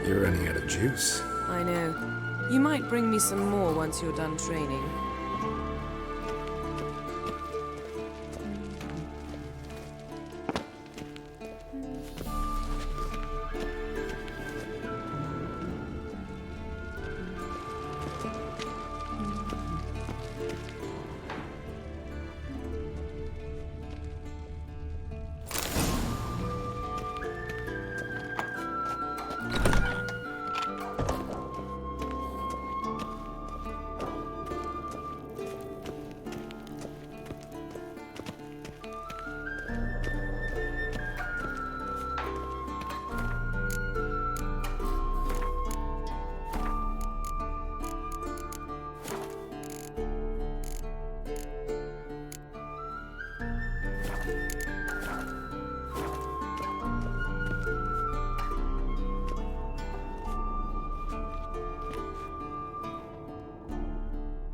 You're running out of juice. I know. You might bring me some more once you're done training.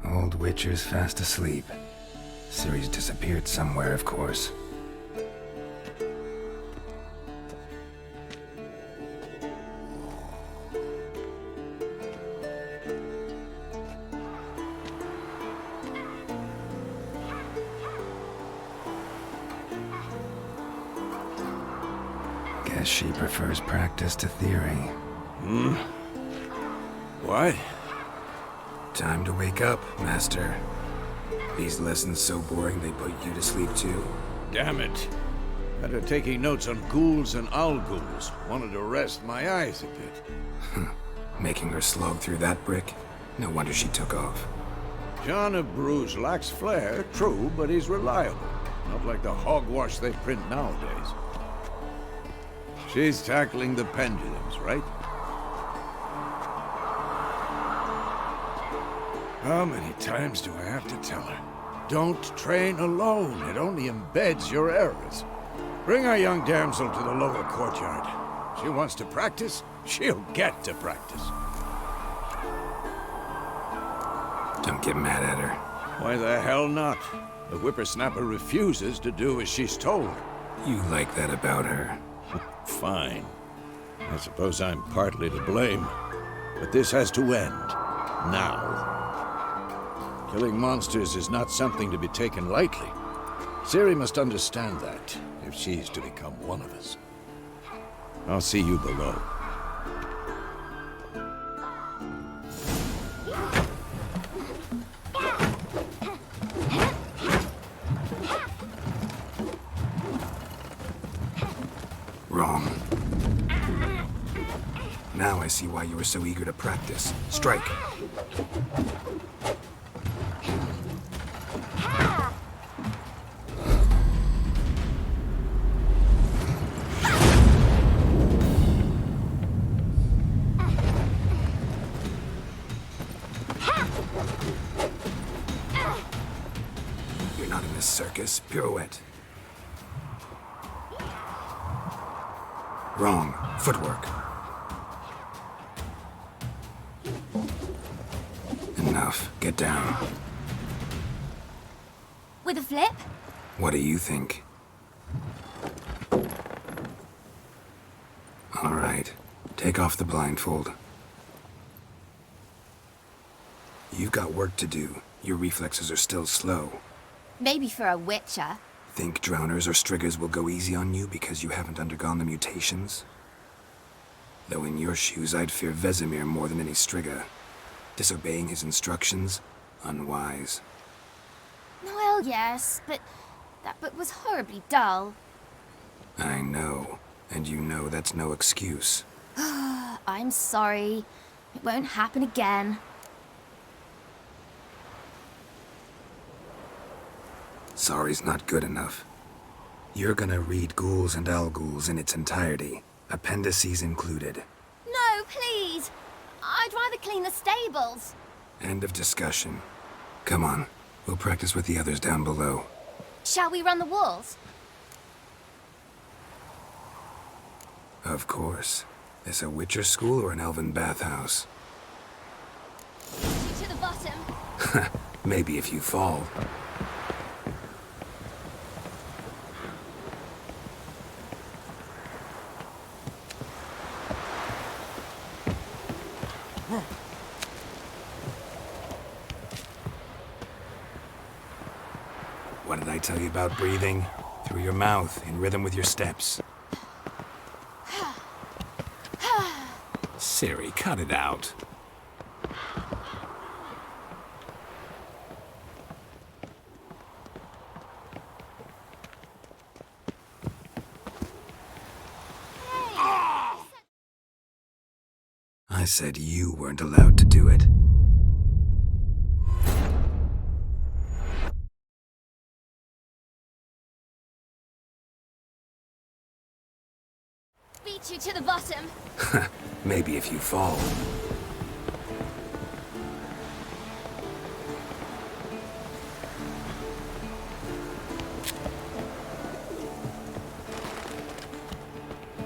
Old Witcher's fast asleep. Ciri's disappeared somewhere, of course. Guess she prefers practice to theory. Why? Time to wake up, Master. These lessons so boring they put you to sleep too. Damn it. Had her taking notes on ghouls and owl-ghouls. Wanted to rest my eyes a bit. Making her slog through that brick? No wonder she took off. John of Bruges lacks flair, true, but he's reliable. Not like the hogwash they print nowadays. She's tackling the pendulums, right? How many times do I have to tell her? Don't train alone. It only embeds your errors. Bring our young damsel to the lower courtyard. She wants to practice, she'll get to practice. Don't get mad at her. Why the hell not? The whippersnapper refuses to do as she's told. You like that about her. Fine. I suppose I'm partly to blame. But this has to end. Now. Killing monsters is not something to be taken lightly. Ciri must understand that, if she's to become one of us. I'll see you below. Wrong. Now I see why you were so eager to practice. Strike! You're not in this circus. Pirouette. Wrong. Footwork. Enough. Get down. With a flip? What do you think? All right. Take off the blindfold. You've got work to do. Your reflexes are still slow. Maybe for a witcher. Think drowners or striggers will go easy on you because you haven't undergone the mutations? Though in your shoes, I'd fear Vesemir more than any strigger. Disobeying his instructions? Unwise. Well, yes, but that book was horribly dull. I know. And you know that's no excuse. I'm sorry. It won't happen again. Sorry's not good enough. You're gonna read Ghouls and Owl-Ghouls in its entirety, appendices included. No, please! I'd rather clean the stables. End of discussion. Come on, we'll practice with the others down below. Shall we run the walls? Of course. This a Witcher school or an elven bathhouse? To the bottom. Maybe if you fall. What did I tell you about breathing? Through your mouth, in rhythm with your steps. Siri, cut it out. I said you weren't allowed to do it. Beat you to the bottom. Maybe if you fall.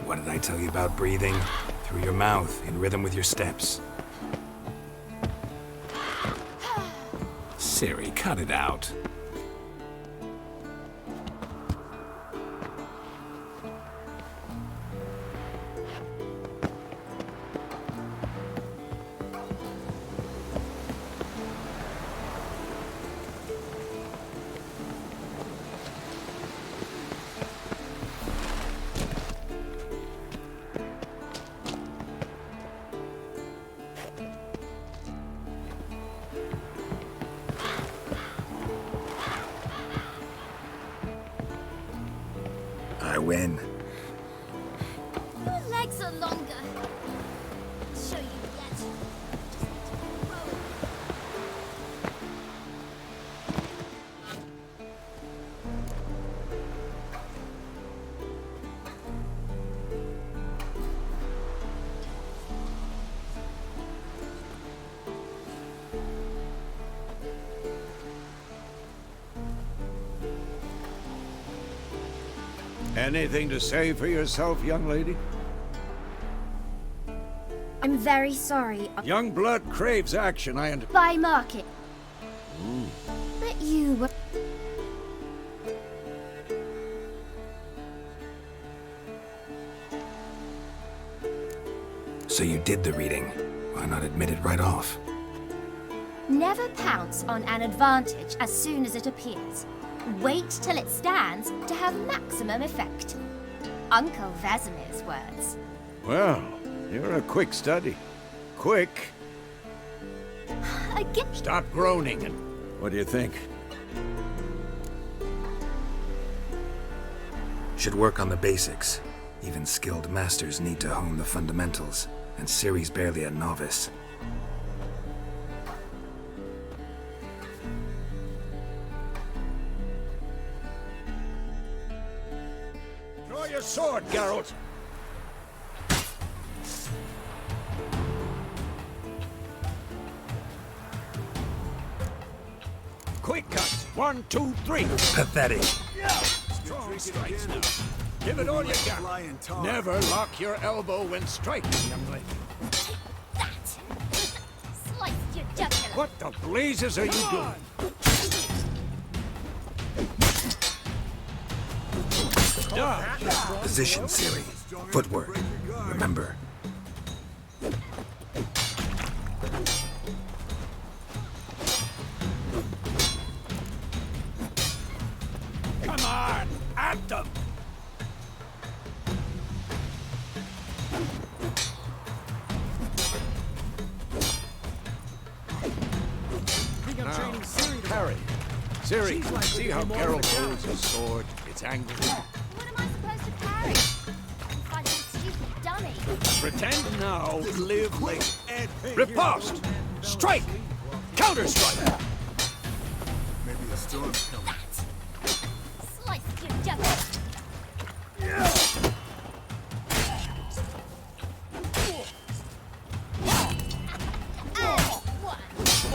What did I tell you about breathing? Through your mouth, in rhythm with your steps. Siri, cut it out. I win. Your legs are longer. I'll show you yet. Just need to roll. Anything to say for yourself, young lady? I'm very sorry. Young blood craves action, By market. But you were... So you did the reading. Why not admit it right off? Never pounce on an advantage as soon as it appears. Wait till it stands to have maximum effect. Uncle Vesemir's words. Well, you're a quick study. Quick. Again. Stop groaning and... What do you think? Should work on the basics. Even skilled masters need to hone the fundamentals, and Ciri's barely a novice. Draw your sword, Geralt! Quick cut! 1, 2, 3! Pathetic. Strong strikes now. Give it all you got. Never lock your elbow when striking, young lady. That! Sliced your jugular. What the blazes are you doing? Dodge! Position, Ciri. Footwork. Remember. Come on! At them! Now, parry. Ciri, see how Geralt holds his sword? It's angled. What am I supposed to carry? I'm fighting a stupid dummy. Pretend now, live later. Riposte! Strike! Counter-strike! Maybe a storm's coming. Sliced your jugular.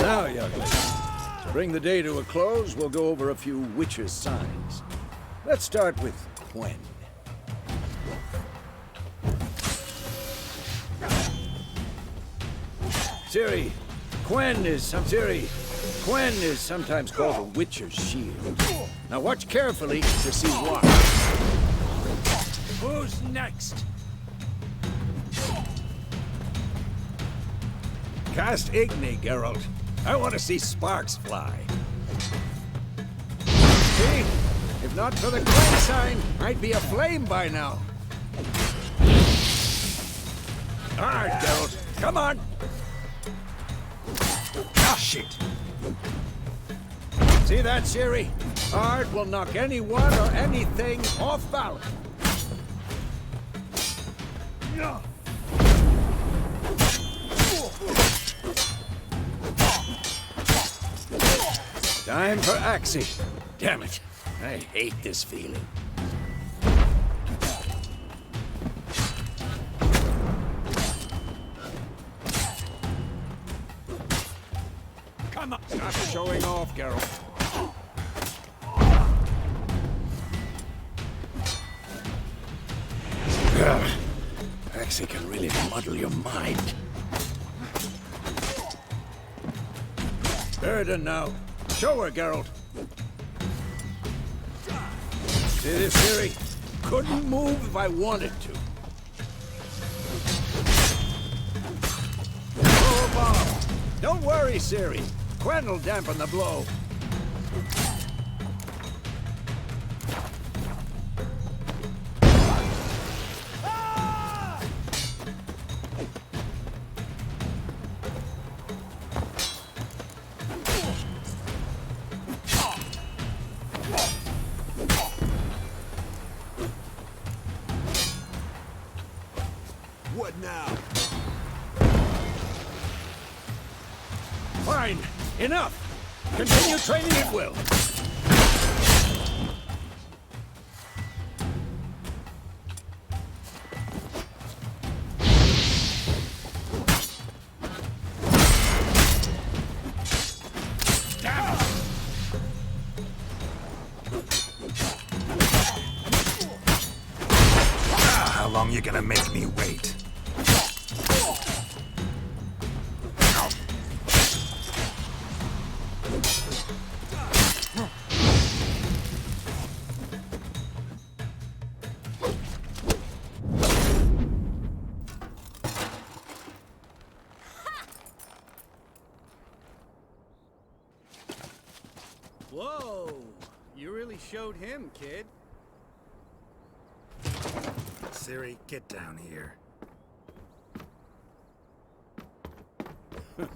Now, young lady, to bring the day to a close, we'll go over a few witches' signs. Let's start with Gwen. Ciri, Gwen is sometimes called a witcher's shield. Now watch carefully to see why. Who's next? Cast Igni, Geralt. I want to see sparks fly. See? If not for the Glen sign, I'd be aflame by now. All right, Geralt. Come on. Ah, shit. See that, Ciri? Art will knock anyone or anything off balance. Time for Axie. Damn it. I hate this feeling. Come on. Stop showing off, Geralt. Axie can really muddle your mind. Burden now. Show her, Geralt. See this, Ciri? Couldn't move if I wanted to. Throw a bomb. Don't worry, Ciri. Quen will dampen the blow. What now? Fine. Enough. Continue training at will. How long you gonna make me wait? Whoa! You really showed him, kid. Ciri, get down here. A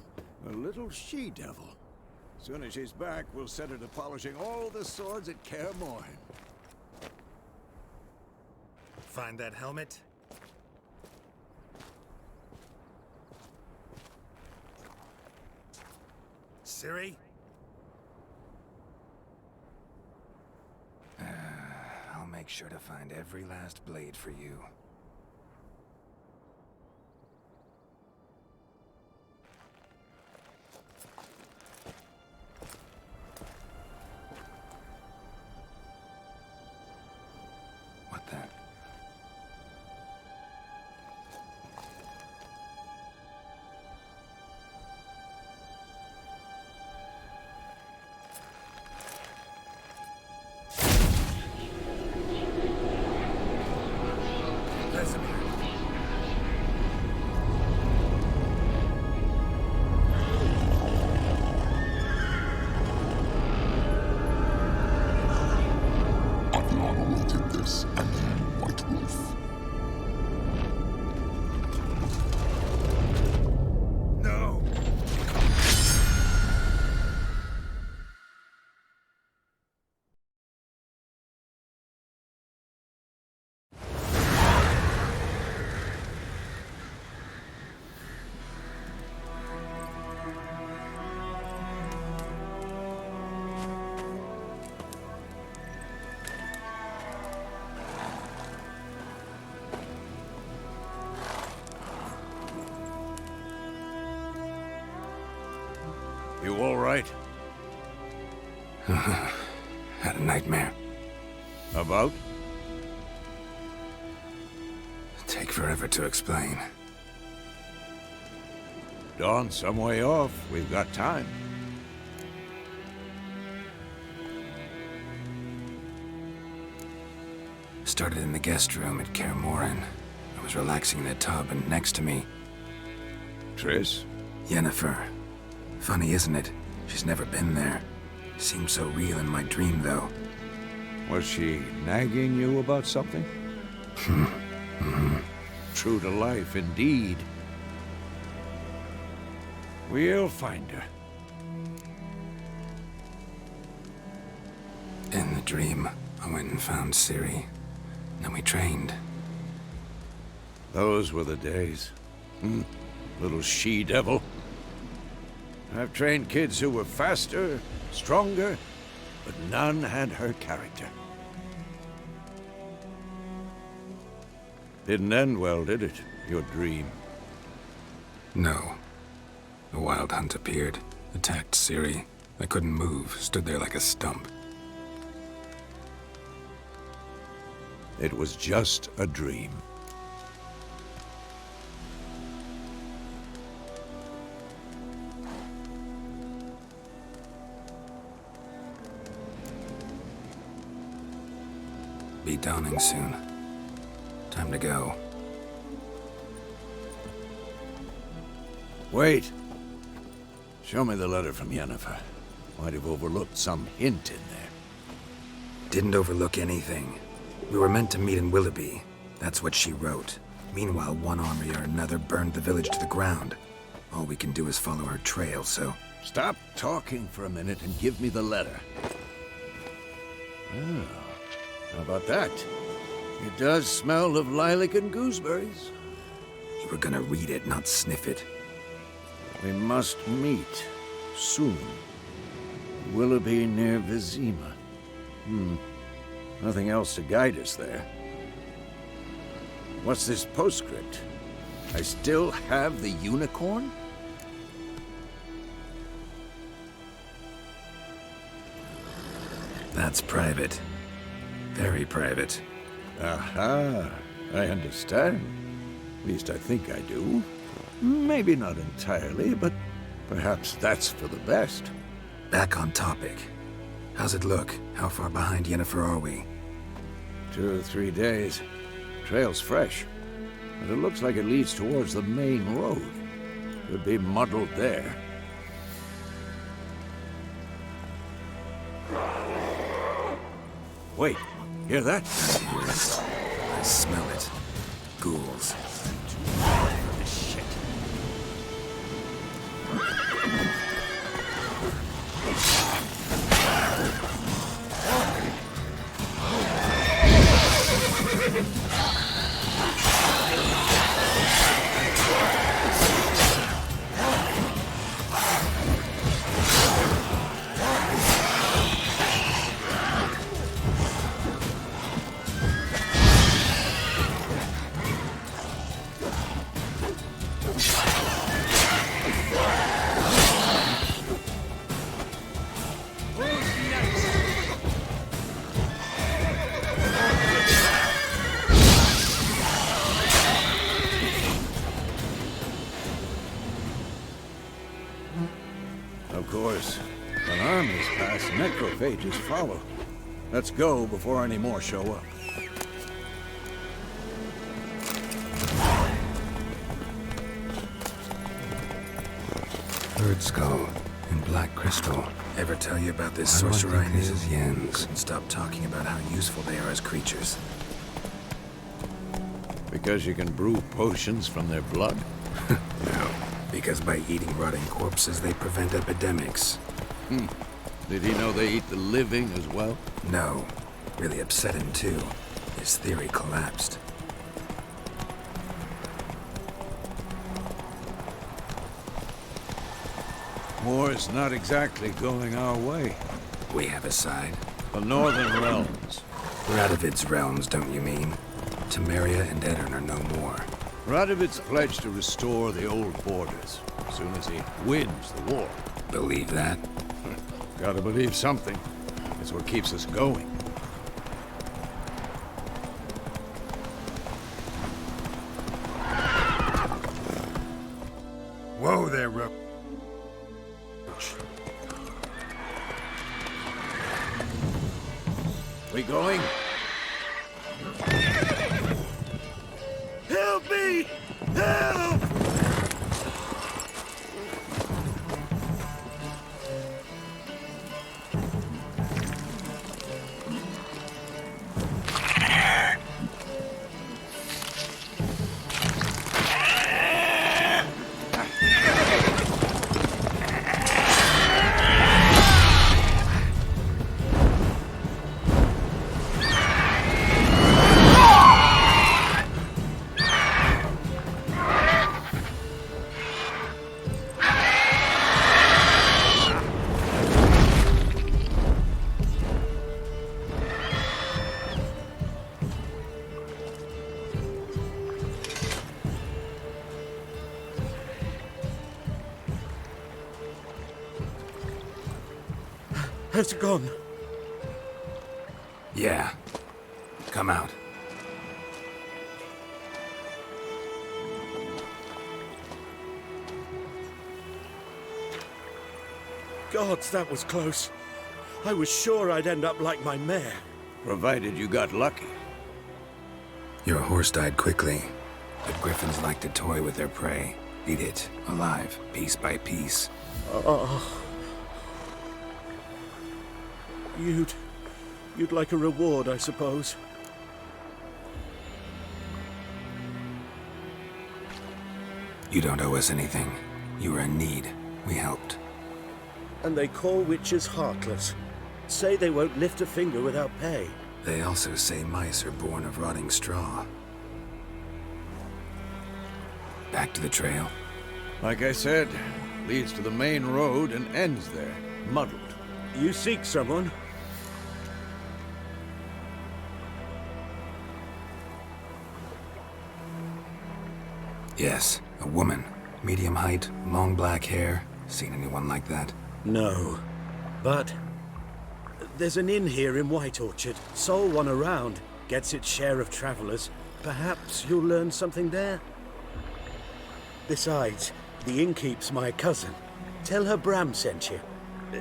little she-devil. Soon as she's back, we'll set her to polishing all the swords at Kaer Morhen. Find that helmet? Ciri? I'll make sure to find every last blade for you. What the? You all right? Had a nightmare. About? Take forever to explain. Dawn's some way off. We've got time. Started in the guest room at Kaer Morhen. I was relaxing in a tub, and next to me... Triss? Yennefer. Funny, isn't it? She's never been there. Seemed so real in my dream, though. Was she nagging you about something? True to life, indeed. We'll find her. In the dream, I went and found Ciri. Then we trained. Those were the days. Little she-devil. I've trained kids who were faster, stronger, but none had her character. Didn't end well, did it? Your dream? No. A wild hunt appeared, attacked Ciri. I couldn't move, stood there like a stump. It was just a dream. Be dawning soon. Time to go. Wait. Show me the letter from Yennefer. Might have overlooked some hint in there. Didn't overlook anything. We were meant to meet in Willoughby. That's what she wrote. Meanwhile, one army or another burned the village to the ground. All we can do is follow her trail, so... Stop talking for a minute and give me the letter. Oh, how about that? It does smell of lilac and gooseberries. You were gonna read it, not sniff it. We must meet soon. Willoughby near Vizima. Nothing else to guide us there. What's this postscript? I still have the unicorn? That's private. Very private. Aha, I understand. At least I think I do. Maybe not entirely, but perhaps that's for the best. Back on topic. How's it look? How far behind Yennefer are we? 2 or 3 days. Trail's fresh, but it looks like it leads towards the main road. Could be muddled there. Wait, hear that? I hear it. I smell it. Ghouls. Shit. Of course, when armies pass, necrophages follow. Let's go before any more show up. Bird skull and black crystal. Ever tell you about this sorcerer I knew? Yens. Stop talking about how useful they are as creatures. Because you can brew potions from their blood? No, because by eating rotting corpses, they prevent epidemics. Did he know they eat the living as well? No. Really upset him, too. His theory collapsed. War's not exactly going our way. We have a side. The Northern Realms. Radovid's realms, don't you mean? Temeria and Edirn are no more. Radovid's pledged to restore the old borders as soon as he wins the war. Believe that? Gotta believe something. It's what keeps us going. Whoa there, Rook. We going? Help me! Help! Has it gone? Yeah. Come out. Gods, that was close. I was sure I'd end up like my mare. Provided you got lucky. Your horse died quickly, but griffins like to toy with their prey. Eat it, alive, piece by piece. You'd like a reward, I suppose. You don't owe us anything. You were in need. We helped. And they call witches heartless. Say they won't lift a finger without pay. They also say mice are born of rotting straw. Back to the trail. Like I said, leads to the main road and ends there, muddled. You seek someone? Yes, a woman. Medium height, long black hair. Seen anyone like that? No. But there's an inn here in White Orchard. Sole one around. Gets its share of travelers. Perhaps you'll learn something there? Besides, the innkeep's my cousin. Tell her Bram sent you.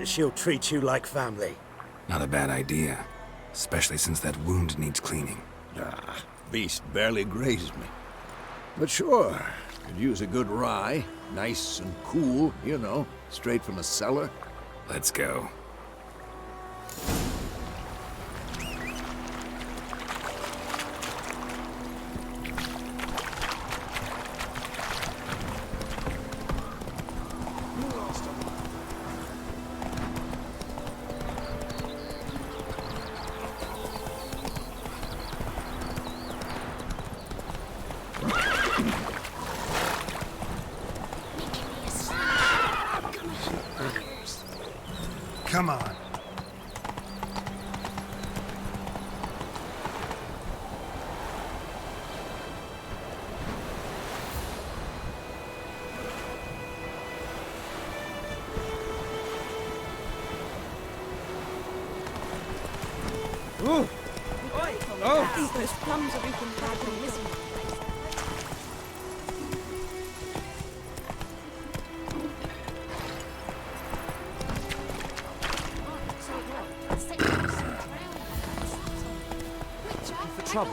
She'll treat you like family. Not a bad idea. Especially since that wound needs cleaning. Ah, beast barely grazed me. But sure, could use a good rye. Nice and cool, you know, straight from the cellar. Let's go. Come on. Ooh. Oh! Those plums are even badly missing. Trouble.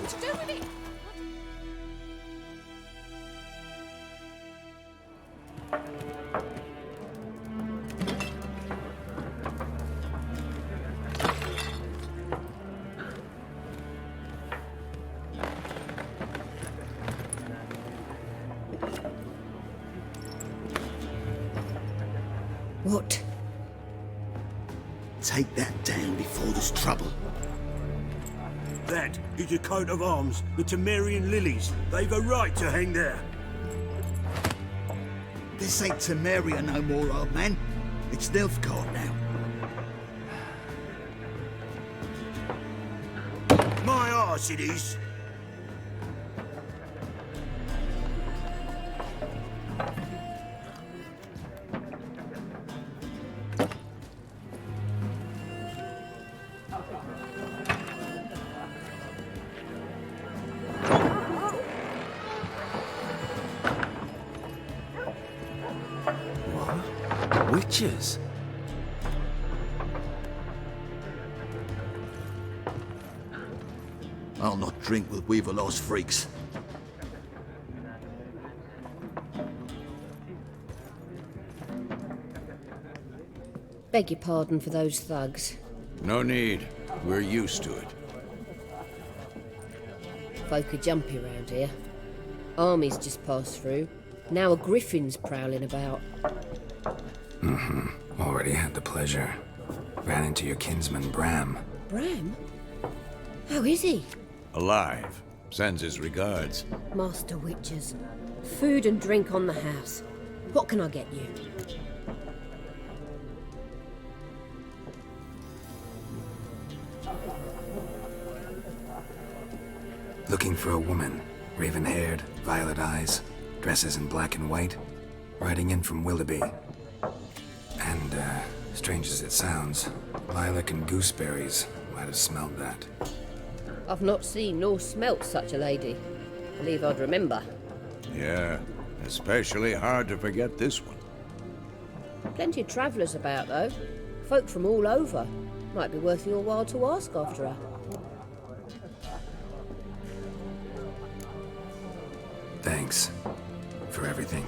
What? Take that down before there's trouble. That is a coat of arms, the Temerian lilies. They've a right to hang there. This ain't Temeria no more, old man. It's Nilfgaard now. My arse it is. Witches? I'll not drink with Weaverlaw's freaks. Beg your pardon for those thugs. No need. We're used to it. Folk are jumpy around here. Armies just passed through. Now a griffin's prowling about. Already had the pleasure. Ran into your kinsman, Bram. Bram? How is he? Alive. Sends his regards. Master Witches. Food and drink on the house. What can I get you? Looking for a woman. Raven-haired, violet eyes, dresses in black and white. Riding in from Willoughby. And, Strange as it sounds, lilac and gooseberries might have smelled that. I've not seen nor smelt such a lady. Believe I'd remember. Yeah, especially hard to forget this one. Plenty of travellers about, though. Folk from all over. Might be worth your while to ask after her. Thanks for everything.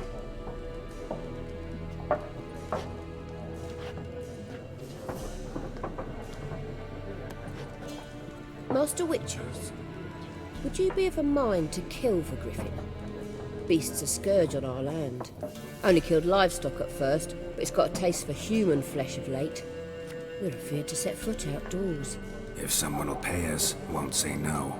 Master Witches, would you be of a mind to kill for Griffin? Beast's a scourge on our land. Only killed livestock at first, but it's got a taste for human flesh of late. We're afeard to set foot outdoors. If someone will pay us, won't say no.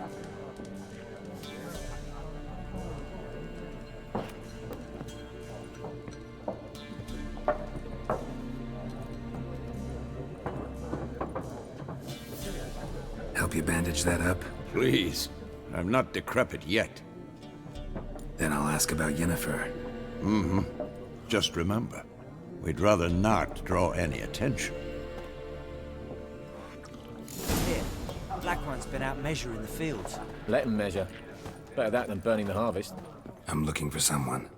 Help you bandage that up? Please, I'm not decrepit yet. Then I'll ask about Yennefer. Just remember, we'd rather not draw any attention. Here, Black One's been out measuring the fields. Let them measure. Better that than burning the harvest. I'm looking for someone.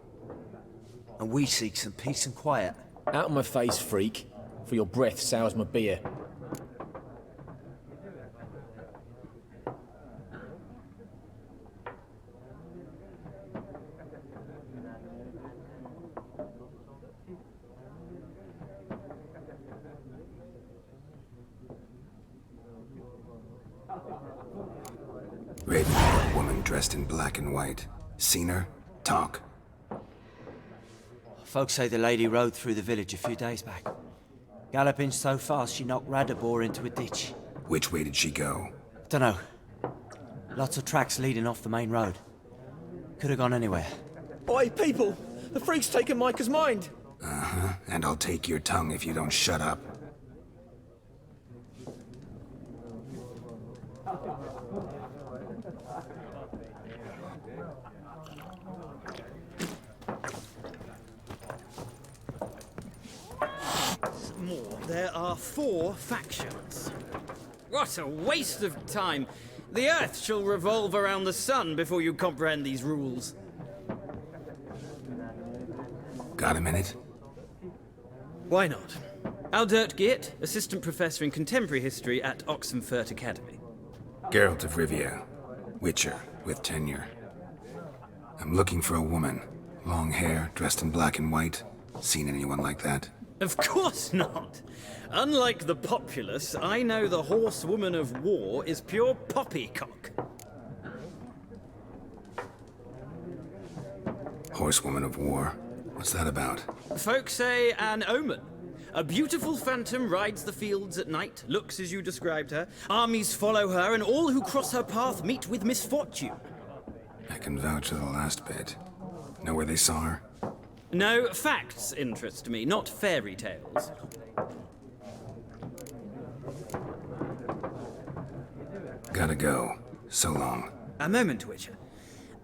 And we seek some peace and quiet. Out of my face, freak. For your breath sours my beer. Raven, woman dressed in black and white. Seen her? Talk. Folks say the lady rode through the village a few days back. Galloping so fast she knocked Radabor into a ditch. Which way did she go? Dunno. Lots of tracks leading off the main road. Could have gone anywhere. Oi, people! The freak's taken Micah's mind! Uh-huh, and I'll take your tongue if you don't shut up. More. There are 4 factions. What a waste of time. The Earth shall revolve around the sun before you comprehend these rules. Got a minute? Why not? Aldert Geert, Assistant Professor in Contemporary History at Oxenfurt Academy. Geralt of Rivia. Witcher, with tenure. I'm looking for a woman. Long hair, dressed in black and white. Seen anyone like that? Of course not. Unlike the populace, I know the horsewoman of war is pure poppycock. Horsewoman of war? What's that about? Folk say an omen. A beautiful phantom rides the fields at night, looks as you described her. Armies follow her, and all who cross her path meet with misfortune. I can vouch for the last bit. Know where they saw her? No, facts interest me, not fairy tales. Gotta go. So long. A moment, Witcher.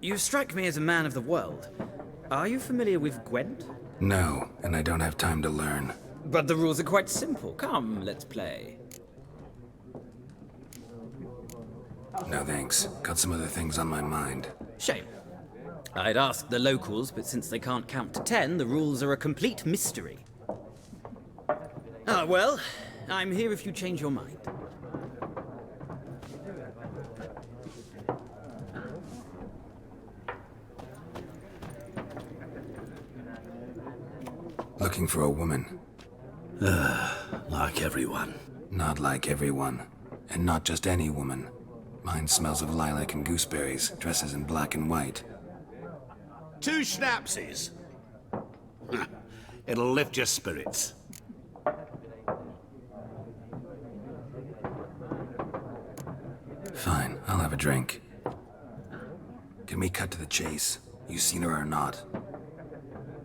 You strike me as a man of the world. Are you familiar with Gwent? No, and I don't have time to learn. But the rules are quite simple. Come, let's play. No thanks. Got some other things on my mind. Shame. I'd ask the locals, but since they can't count to 10, the rules are a complete mystery. Ah, well, I'm here if you change your mind. Looking for a woman. Like everyone. Not like everyone. And not just any woman. Mine smells of lilac and gooseberries, dresses in black and white. 2 schnapsies. It'll lift your spirits. Fine, I'll have a drink. Can we cut to the chase? You seen her or not?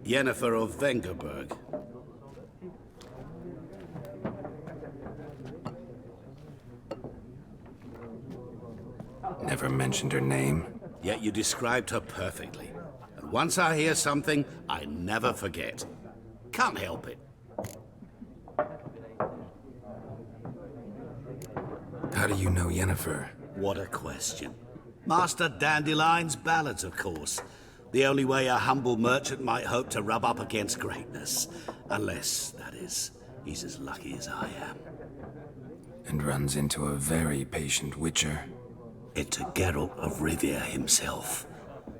Yennefer of Vengerberg. Never mentioned her name. Yet you described her perfectly. And once I hear something, I never forget. Can't help it. How do you know Yennefer? What a question. Master Dandelion's ballads, of course. The only way a humble merchant might hope to rub up against greatness. Unless, that is, he's as lucky as I am. And runs into a very patient witcher. Into Geralt of Rivia himself.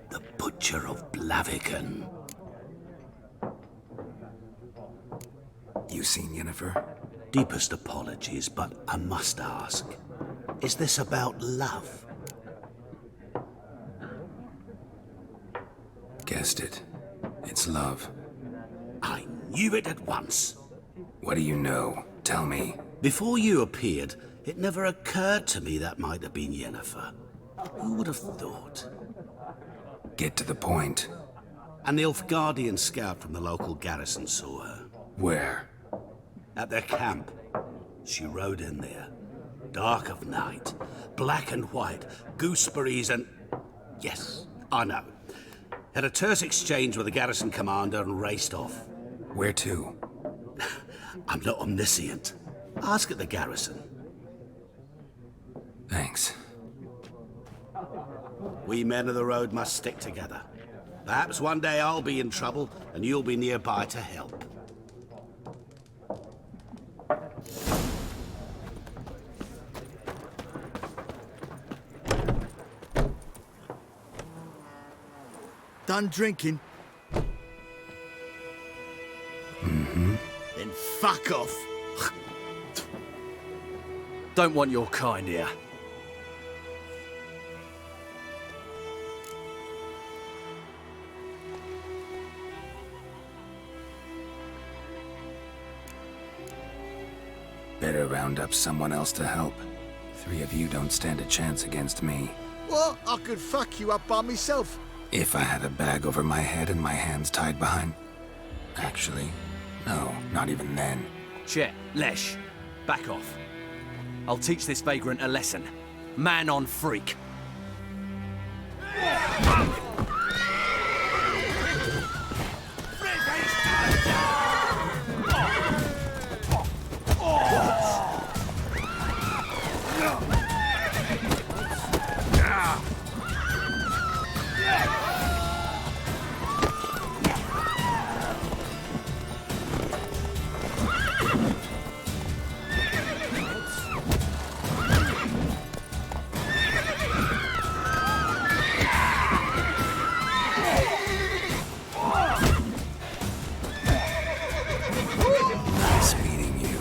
The Butcher of Blaviken. You seen Yennefer? Deepest apologies, but I must ask. Is this about love? Guessed it. It's love. I knew it at once. What do you know? Tell me. Before you appeared, it never occurred to me that might have been Yennefer. Who would have thought? Get to the point. An Nilfgaardian scout from the local garrison saw her. Where? At their camp. She rode in there. Dark of night. Black and white. Gooseberries and... Yes, I know. Had a terse exchange with the garrison commander and raced off. Where to? I'm not omniscient. Ask at the garrison. Thanks. We men of the road must stick together. Perhaps one day I'll be in trouble and you'll be nearby to help. Done drinking? Mm-hmm. Then fuck off. Don't want your kind here. Better round up someone else to help. 3 of you don't stand a chance against me. What? I could fuck you up by myself. If I had a bag over my head and my hands tied behind... Actually, no, not even then. Chet, Lesh, back off. I'll teach this vagrant a lesson. Man on freak. Nice meeting you.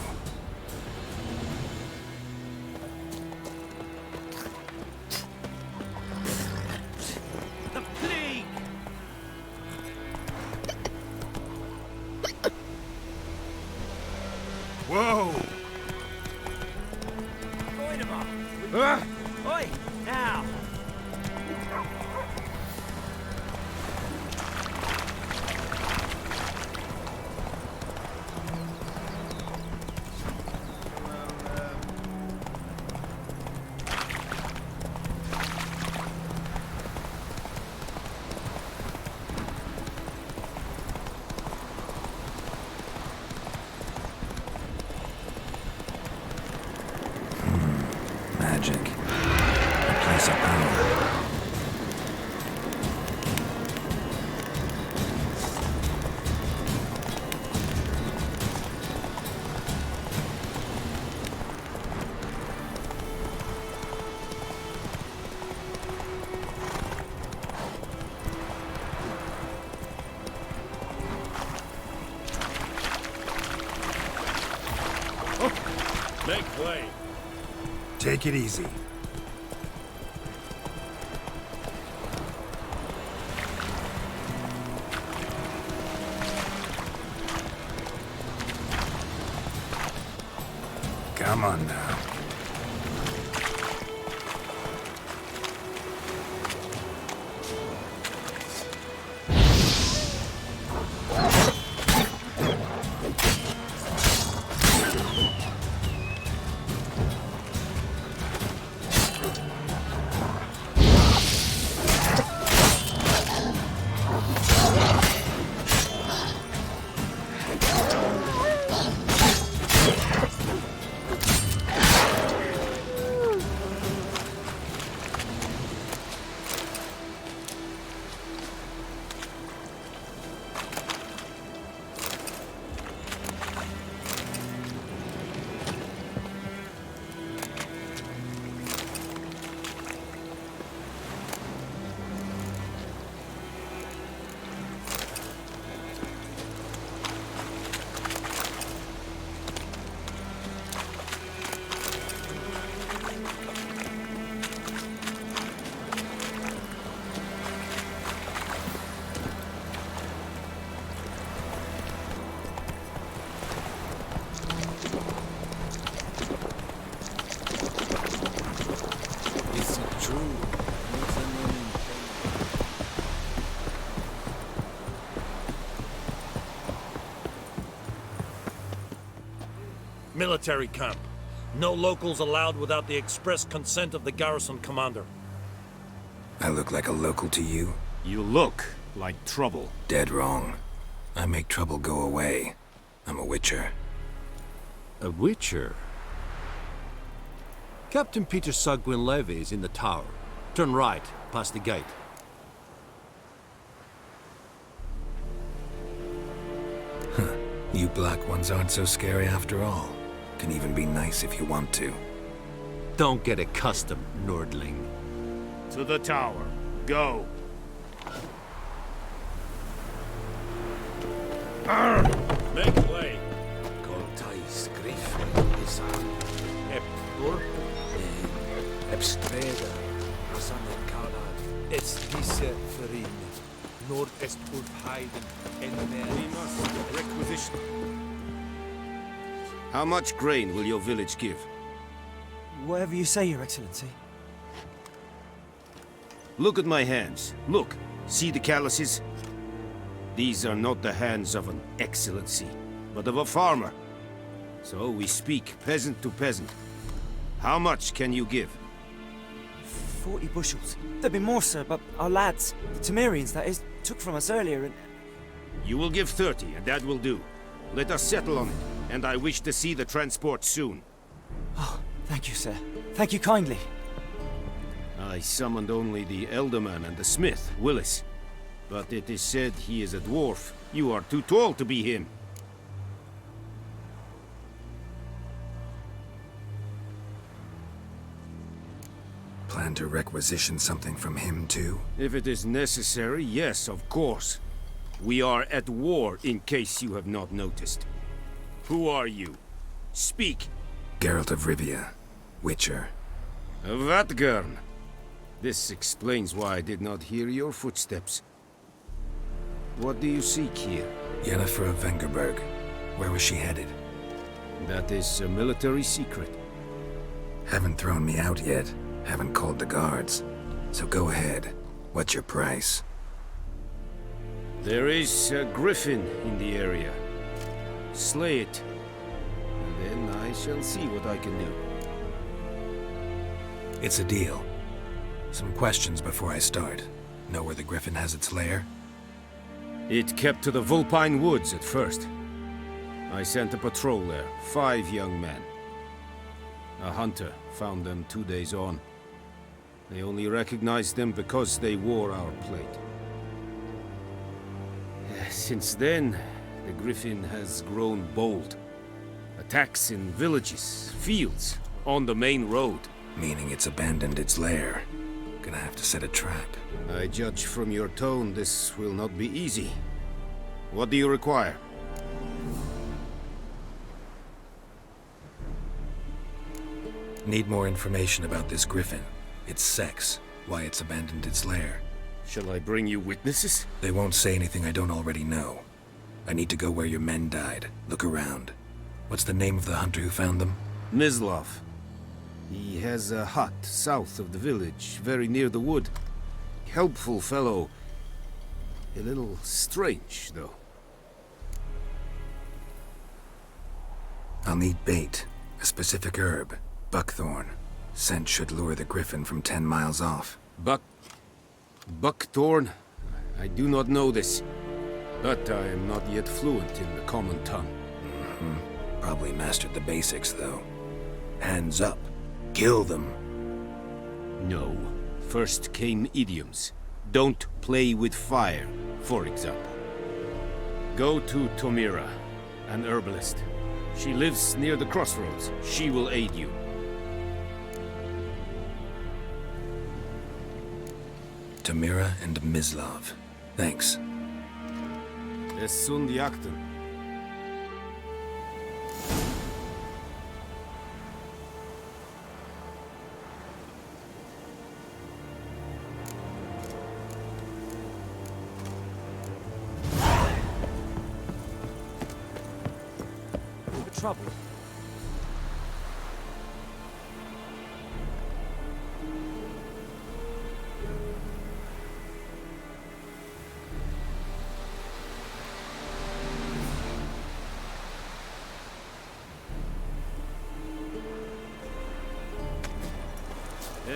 The plague! Whoa! Oi! Now! Magic. A place of power. Make way. Take it easy. Come on now. Military camp. No locals allowed without the express consent of the garrison commander. I look like a local to you? You look like trouble. Dead wrong. I make trouble go away. I'm a witcher. A witcher? Captain Peter Sagwin Levy is in the tower. Turn right, past the gate. You black ones aren't so scary after all. Can even be nice if you want to. Don't get accustomed, Nordling. To the tower. Go. Make way. Cortais Griff is Eptur. Ebstreda. Asanet Karad. Es diese Ferin. Nord est Ulfheiden. We must requisition. How much grain will your village give? Whatever you say, Your Excellency. Look at my hands. Look. See the calluses? These are not the hands of an excellency, but of a farmer. So we speak peasant to peasant. How much can you give? 40 bushels. There'd be more, sir, but our lads, the Temerians, that is, took from us earlier and... You will give 30, and that will do. Let us settle on it, and I wish to see the transport soon. Oh, thank you, sir. Thank you kindly. I summoned only the Elderman and the smith, Willis. But it is said he is a dwarf. You are too tall to be him. Plan to requisition something from him, too? If it is necessary, yes, of course. We are at war, in case you have not noticed. Who are you? Speak! Geralt of Rivia, Witcher. Vatgern! This explains why I did not hear your footsteps. What do you seek here? Yennefer of Vengerberg. Where was she headed? That is a military secret. Haven't thrown me out yet. Haven't called the guards. So go ahead. What's your price? There is a griffin in the area. Slay it. And then I shall see what I can do. It's a deal. Some questions before I start. Know where the griffin has its lair? It kept to the Vulpine Woods at first. I sent a patrol there, 5 young men. A hunter found them 2 days on. They only recognized them because they wore our plate. Since then, the griffin has grown bold. Attacks in villages, fields, on the main road. Meaning it's abandoned its lair. Gonna have to set a trap. I judge from your tone this will not be easy. What do you require? Need more information about this griffin. Its sex, why it's abandoned its lair. Shall I bring you witnesses? They won't say anything I don't already know. I need to go where your men died. Look around. What's the name of the hunter who found them? Mislav. He has a hut south of the village, very near the wood. Helpful fellow. A little strange, though. I'll need bait. A specific herb. Buckthorn. Scent should lure the griffin from 10 miles off. Buckthorn? I do not know this. But I am not yet fluent in the common tongue. Probably mastered the basics, though. Hands up. Kill them. No. First came idioms. Don't play with fire, for example. Go to Tomira, an herbalist. She lives near the crossroads. She will aid you. Tomira and Mislav. Thanks. Es sunt jakten. Trouble.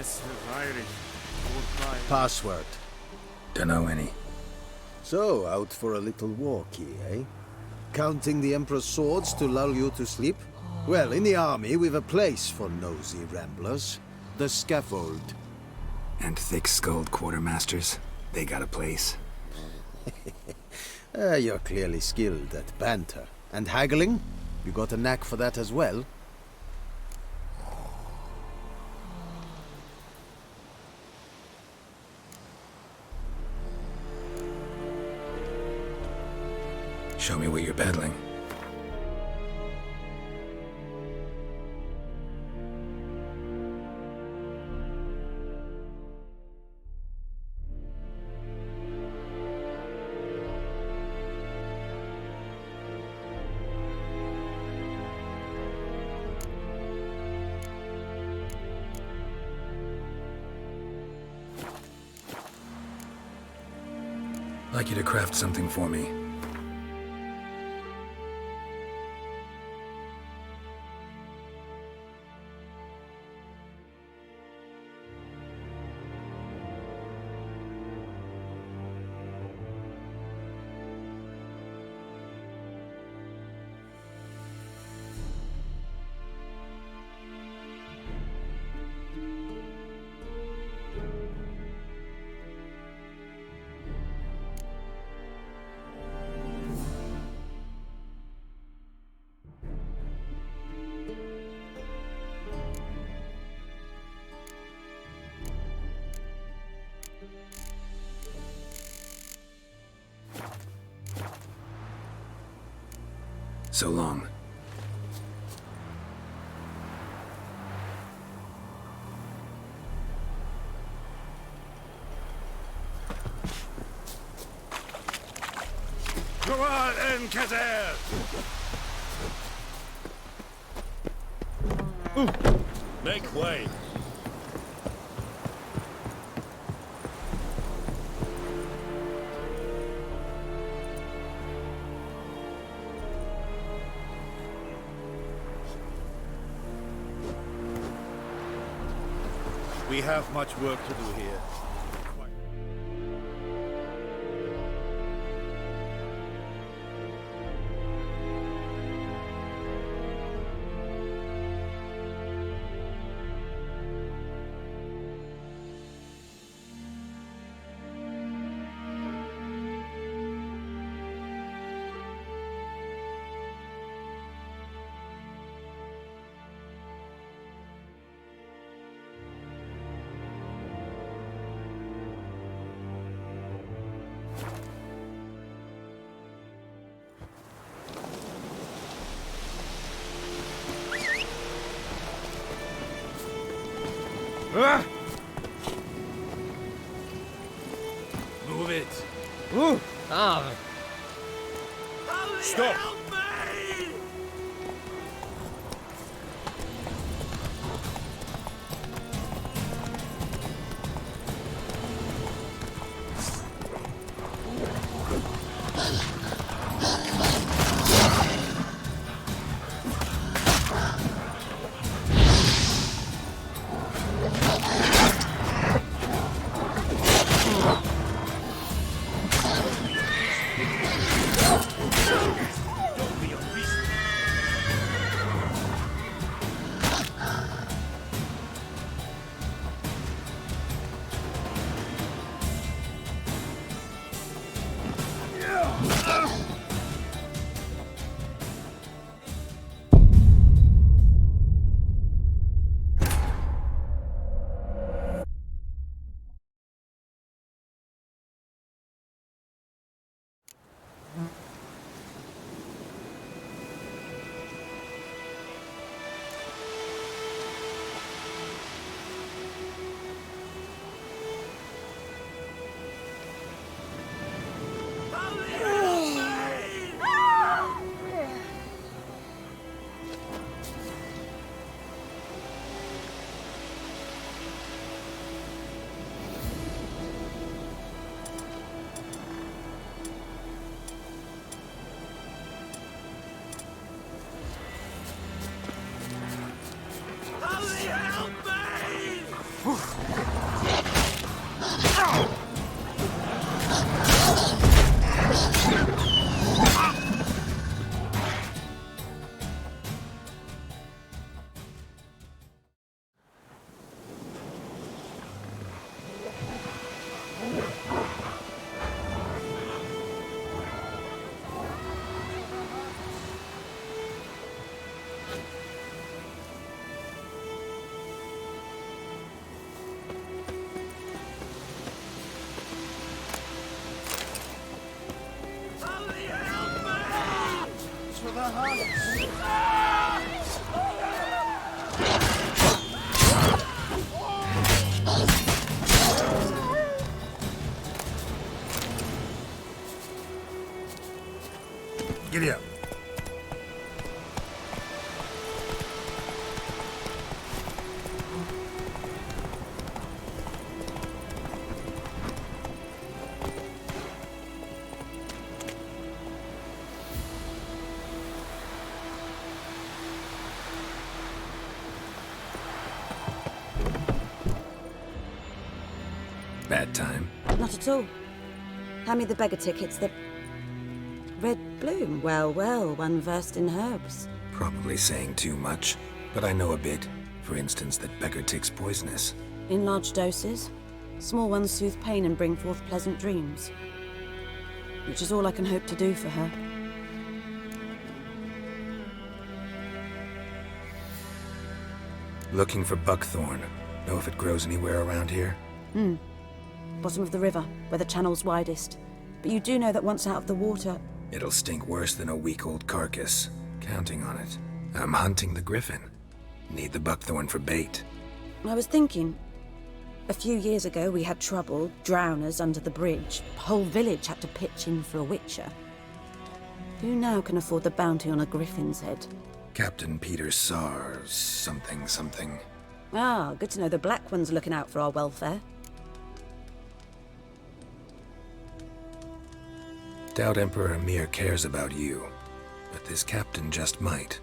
Yes, Irish. Goodbye. Password. Dunno any. So, out for a little walkie, eh? Counting the Emperor's swords to lull you to sleep? Well, in the army, we've a place for nosy ramblers. The scaffold. And thick-skulled quartermasters, they got a place. You're clearly skilled at banter. And haggling? You got a knack for that as well? Show me what you're peddling. I'd like you to craft something for me. So long. Come on, Encader! Make way. We have much work to do here. Move it. Stop! Help me! Giddy up. Bad time. Not at all. Hand me the beggar tickets. The red bloom. Well, well, one versed in herbs. Probably saying too much, but I know a bit. For instance, that beggar tick's poisonous. In large doses. Small ones soothe pain and bring forth pleasant dreams. Which is all I can hope to do for her. Looking for buckthorn. Know if it grows anywhere around here? Bottom of the river, where the channel's widest. But you do know that once out of the water... It'll stink worse than a week-old carcass. Counting on it. I'm hunting the griffin. Need the buckthorn for bait. I was thinking... A few years ago we had trouble, drowners under the bridge. The whole village had to pitch in for a witcher. Who now can afford the bounty on a griffin's head? Captain Peter Sar... something. Ah, good to know the Black One's looking out for our welfare. Doubt Emperor Emir cares about you. But this captain just might.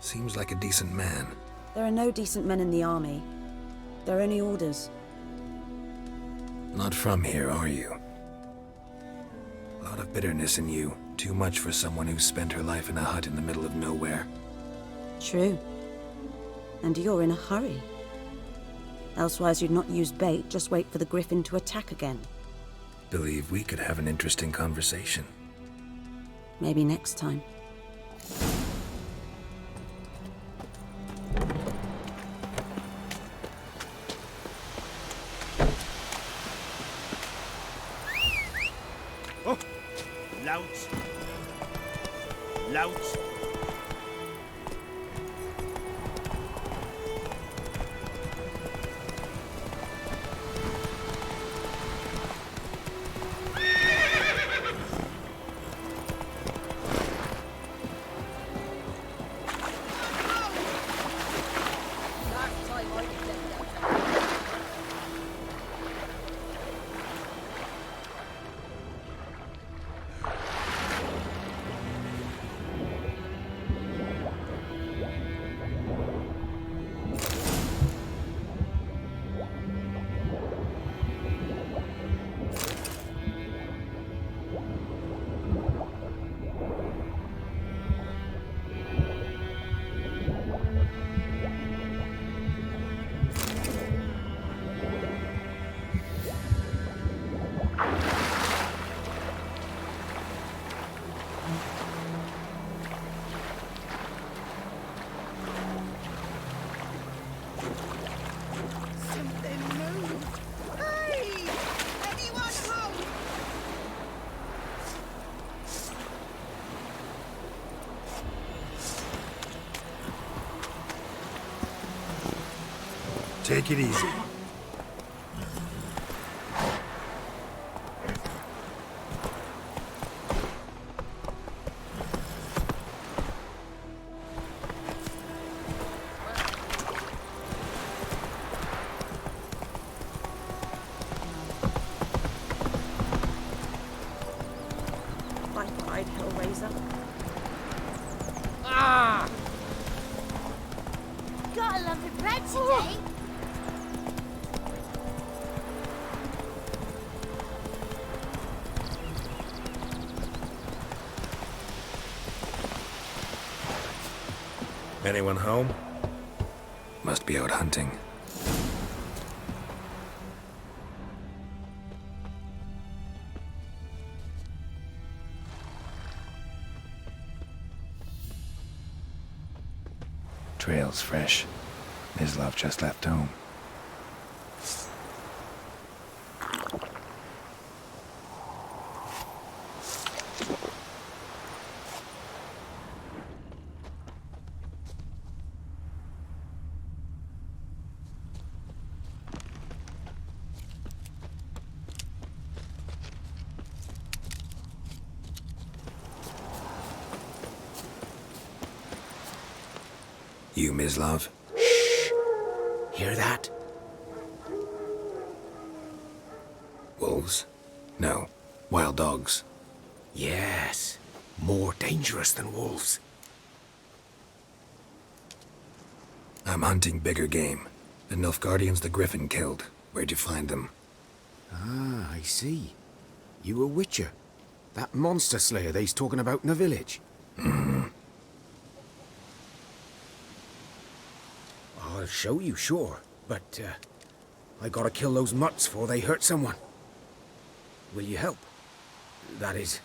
Seems like a decent man. There are no decent men in the army. There are only orders. Not from here, are you? A lot of bitterness in you. Too much for someone who spent her life in a hut in the middle of nowhere. True. And you're in a hurry. Elsewise you'd not use bait, just wait for the griffin to attack again. Believe we could have an interesting conversation. Maybe next time. Oh! Lout! Lout! Take it easy. Bye-bye, Hellraiser. Gotta love the bread today. Anyone home? Must be out hunting. Trail's fresh. Mislav just left home. You, Mislav? Hear that? Wolves? No. Wild dogs. Yes. More dangerous than wolves. I'm hunting bigger game. The Nilfgaardians the Griffin killed. Where'd you find them? Ah, I see. You a witcher. That monster slayer they's talking about in the village. I'll show you, sure. But, I gotta kill those mutts before they hurt someone. Will you help? That is,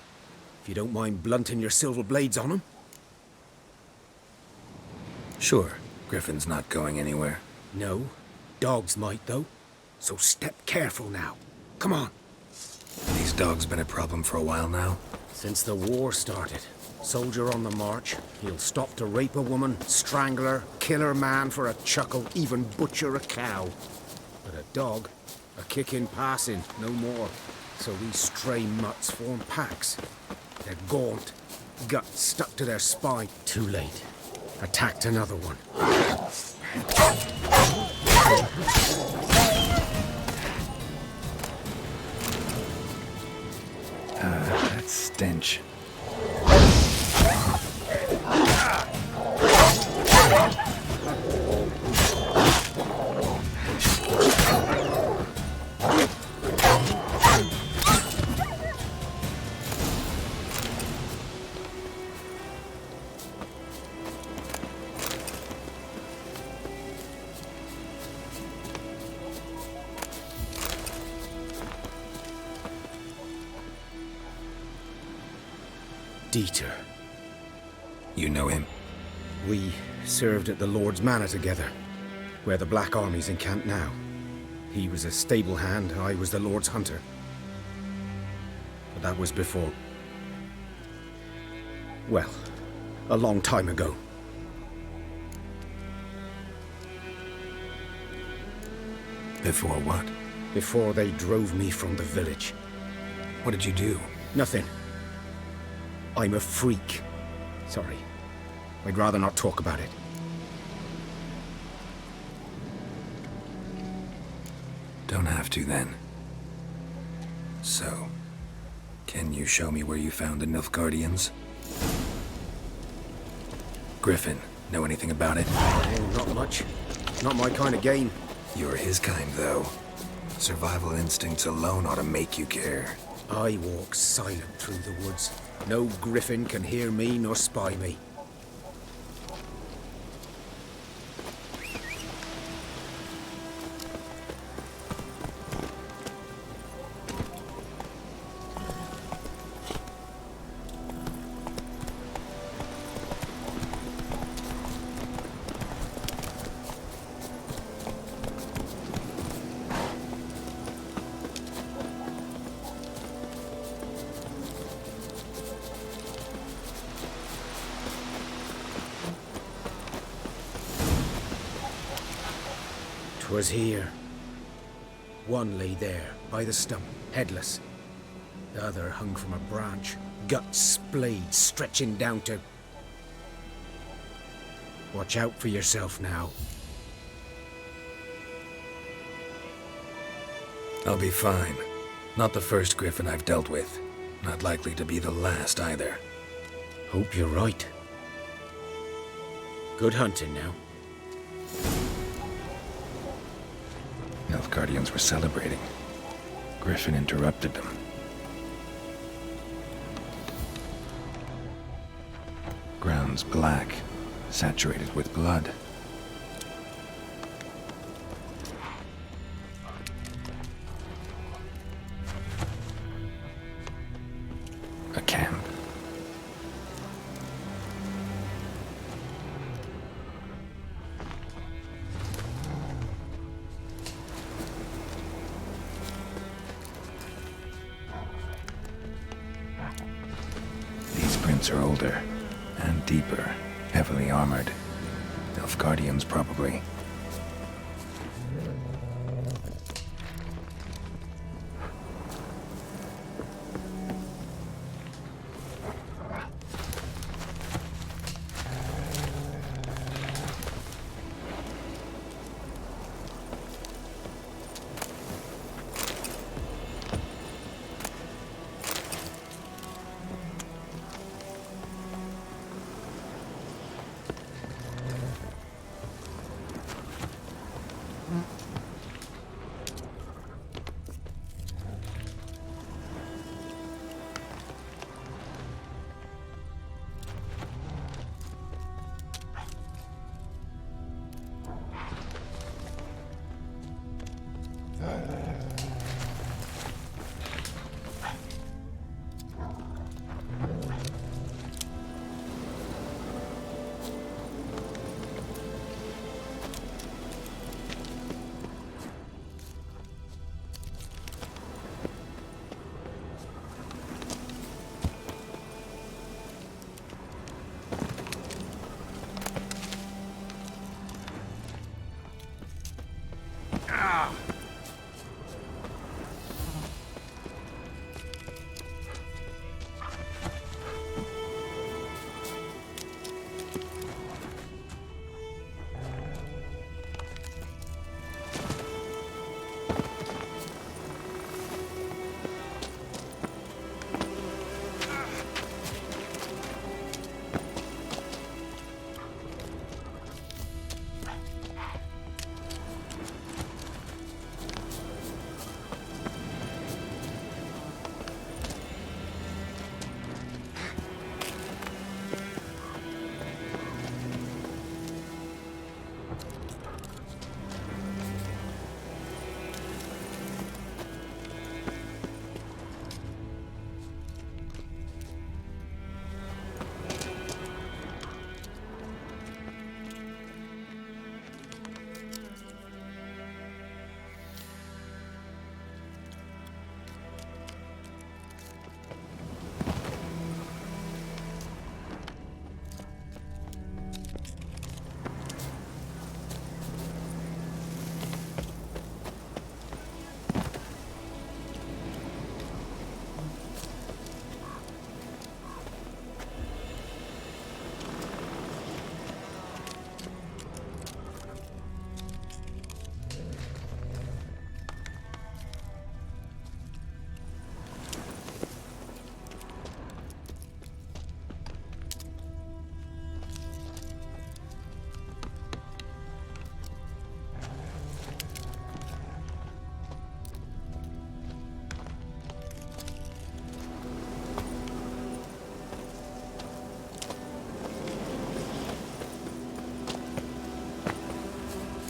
if you don't mind blunting your silver blades on them. Sure. Griffin's not going anywhere. No. Dogs might, though. So step careful now. Come on. These dogs been a problem for a while now? Since the war started. Soldier on the march. He'll stop to rape a woman, strangle her, kill her man for a chuckle, even butcher a cow. But a dog, a kick in passing, no more. So these stray mutts form packs. They're gaunt, guts stuck to their spine. Too late. Attacked another one. That stench. Dieter. You know him? We served at the Lord's Manor together, where the Black Army's encamped now. He was a stable hand, I was the Lord's hunter. But that was before... well, a long time ago. Before what? Before they drove me from the village. What did you do? Nothing. I'm a freak. Sorry. I'd rather not talk about it. Don't have to, then. So, can you show me where you found the Nilfgaardians? Griffin, know anything about it? Oh, not much. Not my kind of game. You're his kind, though. Survival instincts alone ought to make you care. I walk silent through the woods. No griffin can hear me nor spy me. Was here. One lay there, by the stump, headless. The other hung from a branch, guts splayed, stretching down to... Watch out for yourself now. I'll be fine. Not the first griffin I've dealt with. Not likely to be the last, either. Hope you're right. Good hunting now. Nilfgaardians were celebrating. Griffin interrupted them. Ground's black, saturated with blood. A camp. Are older and deeper, heavily armored. Nilfgaardians, probably.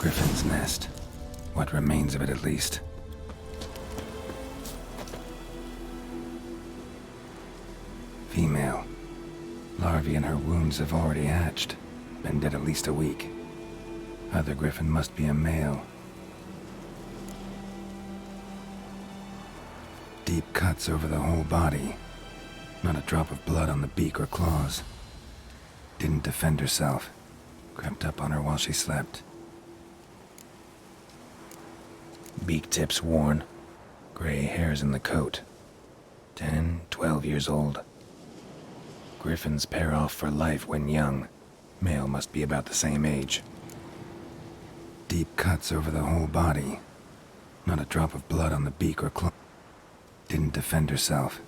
Griffin's nest. What remains of it, at least. Female. Larvae in her wounds have already hatched. Been dead at least a week. Other griffin must be a male. Deep cuts over the whole body. Not a drop of blood on the beak or claws. Didn't defend herself. Crept up on her while she slept. Beak tips worn. Gray hairs in the coat. 10, 12 years old. Griffins pair off for life when young. Male must be about the same age. Deep cuts over the whole body. Not a drop of blood on the beak or claw. Didn't defend herself.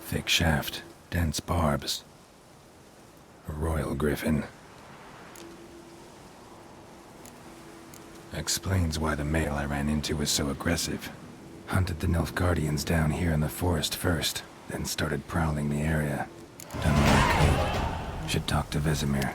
Thick shaft, dense barbs. A royal griffin. Explains why the male I ran into was so aggressive. Hunted the Nilfgaardians down here in the forest first, then started prowling the area. Done what I could. Should talk to Vesemir.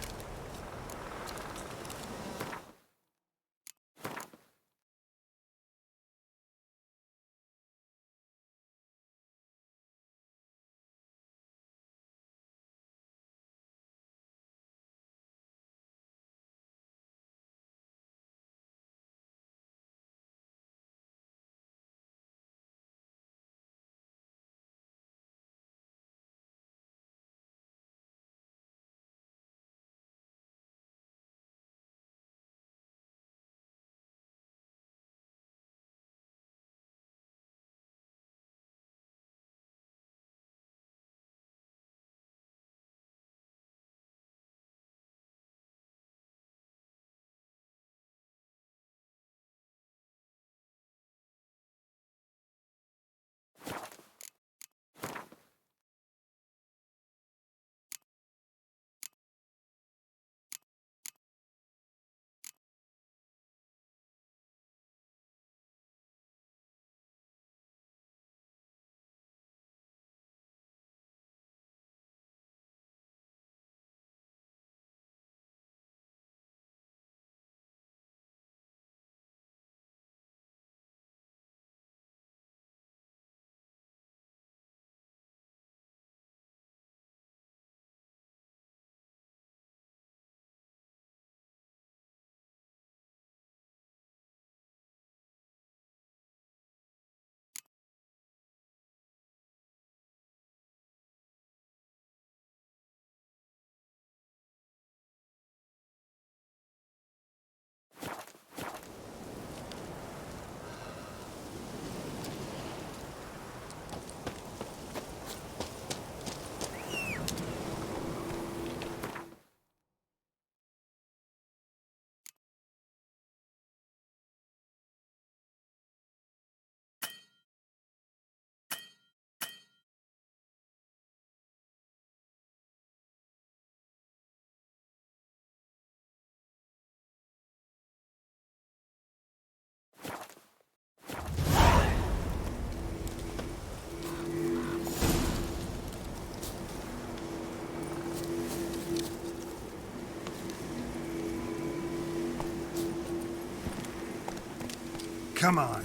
Come on.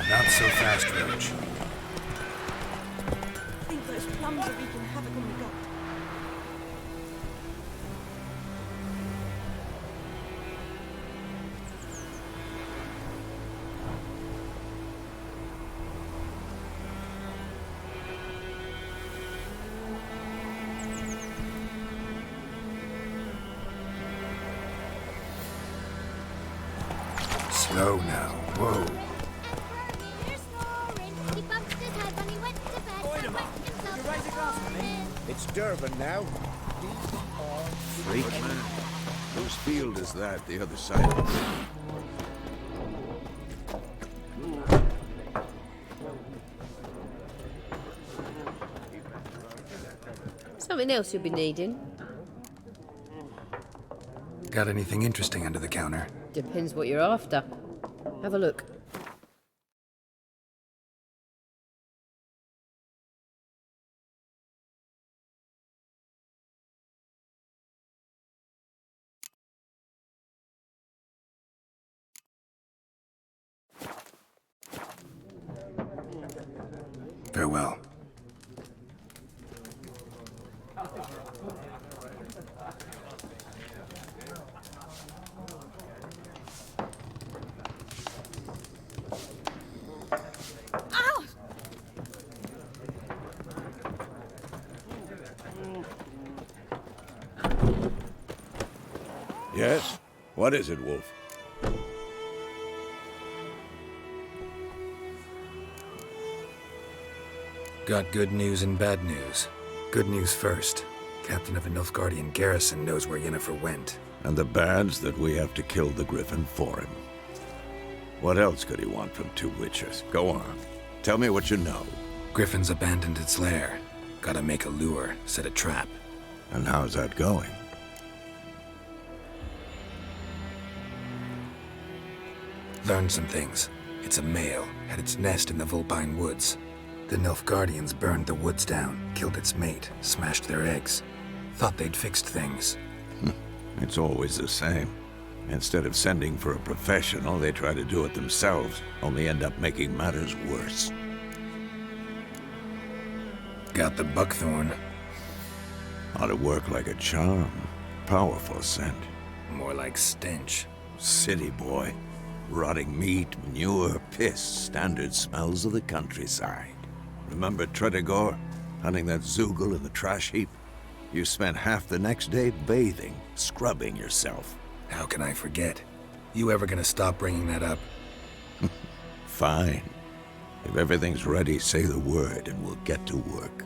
Not so fast, Roach. I think those plums are wreaking havoc on the gut. Slow now. Whoa. He bumped his head when he went to bed. It's Durban now. Freak. Whose field is that, the other side of the bridge? Something else you'll be needing? Got anything interesting under the counter? Depends what you're after. Have a look. Farewell. Yes? What is it, Wolf? Got good news and bad news. Good news first. Captain of the Nilfgaardian garrison knows where Yennefer went. And the bad's that we have to kill the Griffin for him. What else could he want from two witchers? Go on. Tell me what you know. Griffin's abandoned its lair. Gotta make a lure, set a trap. And how's that going? Learned some things. It's a male, had its nest in the Vulpine Woods. The Nilfgaardians burned the woods down, killed its mate, smashed their eggs. Thought they'd fixed things. It's always the same. Instead of sending for a professional, they try to do it themselves, only end up making matters worse. Got the buckthorn. Ought to work like a charm. Powerful scent. More like stench. City boy. Rotting meat, manure, piss, standard smells of the countryside. Remember Tredegor? Hunting that Zoogle in the trash heap? You spent half the next day bathing, scrubbing yourself. How can I forget? You ever gonna stop bringing that up? Fine. If everything's ready, say the word and we'll get to work.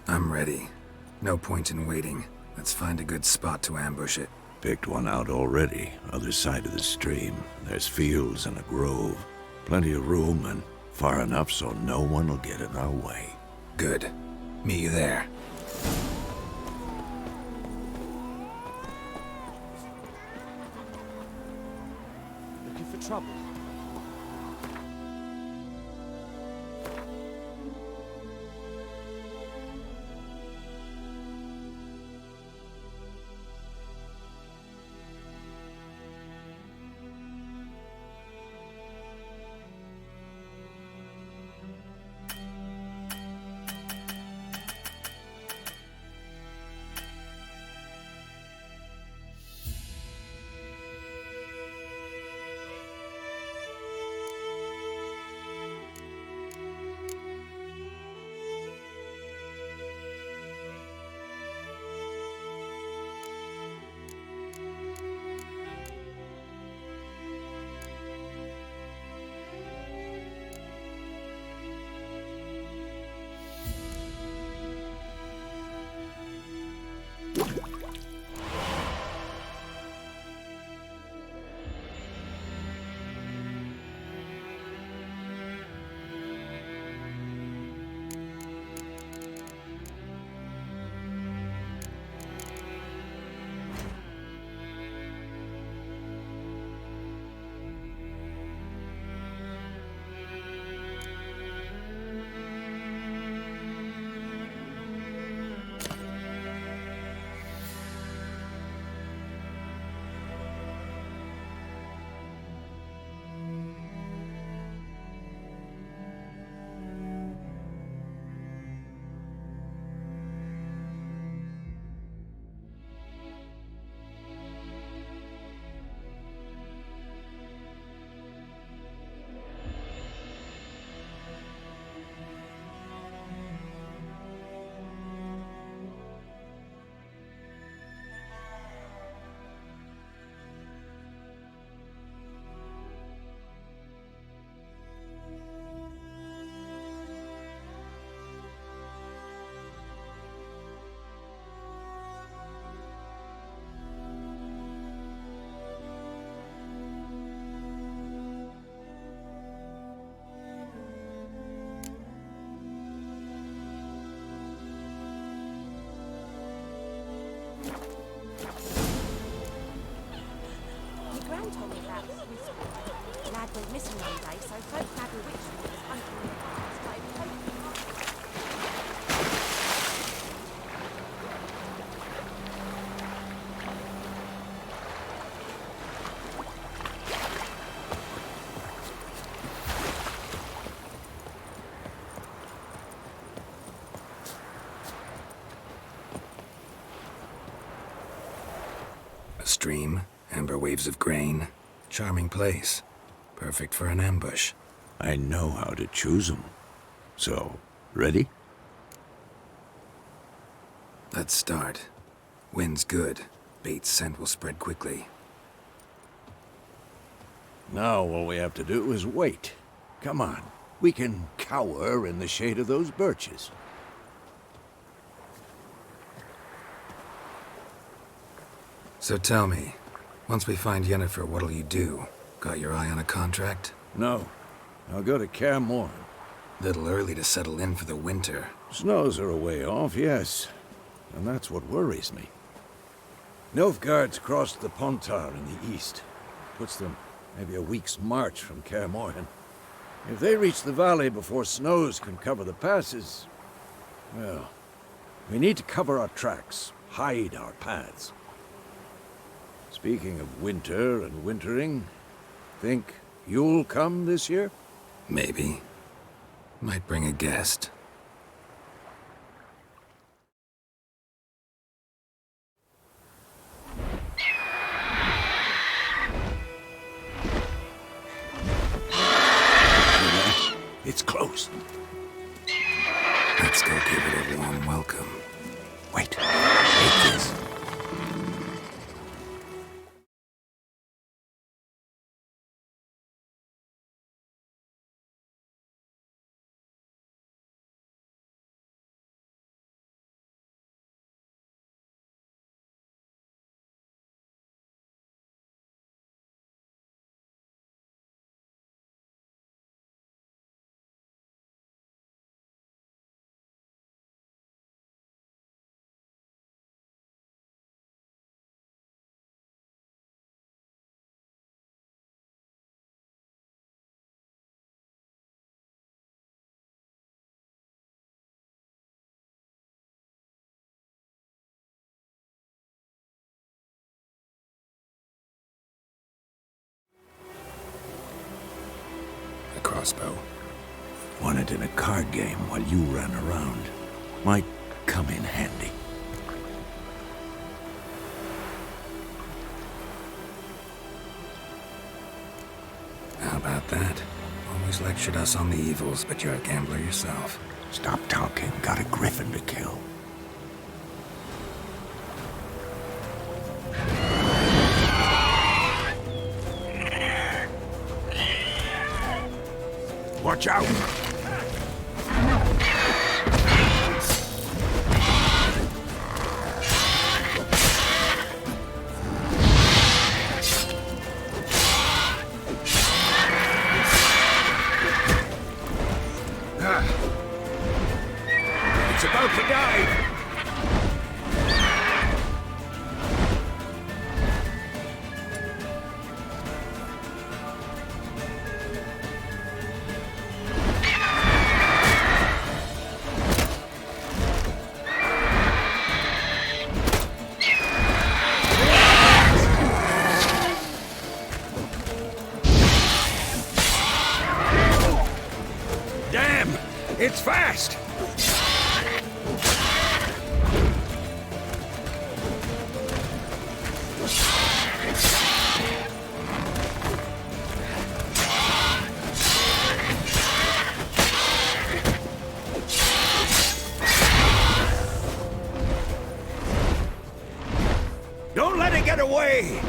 I'm ready. No point in waiting. Let's find a good spot to ambush it. Picked one out already, other side of the stream. There's fields and a grove. Plenty of room and far enough so no one will get in our way. Good. Meet you there. Looking for trouble? dog went missing one day, so folk had a witch that was hunting in the park started poking. A stream, amber waves of grain. Charming place. Perfect for an ambush. I know how to choose them. So, ready? Let's start. Wind's good. Bait's scent will spread quickly. Now all we have to do is wait. Come on. We can cower in the shade of those birches. So tell me, once we find Yennefer, what'll you do? Got your eye on a contract? No. I'll go to Kaer Morhen. Little early to settle in for the winter. Snows are a way off, yes. And that's what worries me. Nilfgaard's crossed the Pontar in the east. Puts them maybe a week's march from Kaer Morhen. If they reach the valley before snows can cover the passes, well, we need to cover our tracks, hide our paths. Speaking of winter and wintering, think you'll come this year? Maybe. Might bring a guest. It's close. Let's go give it a warm welcome. Wait. Take this. Crossbow. Won it in a card game while you ran around. Might come in handy. How about that? Always lectured us on the evils, but you're a gambler yourself. Stop talking. Got a griffin to kill. Watch out! It's about to die! It's fast! Don't let it get away!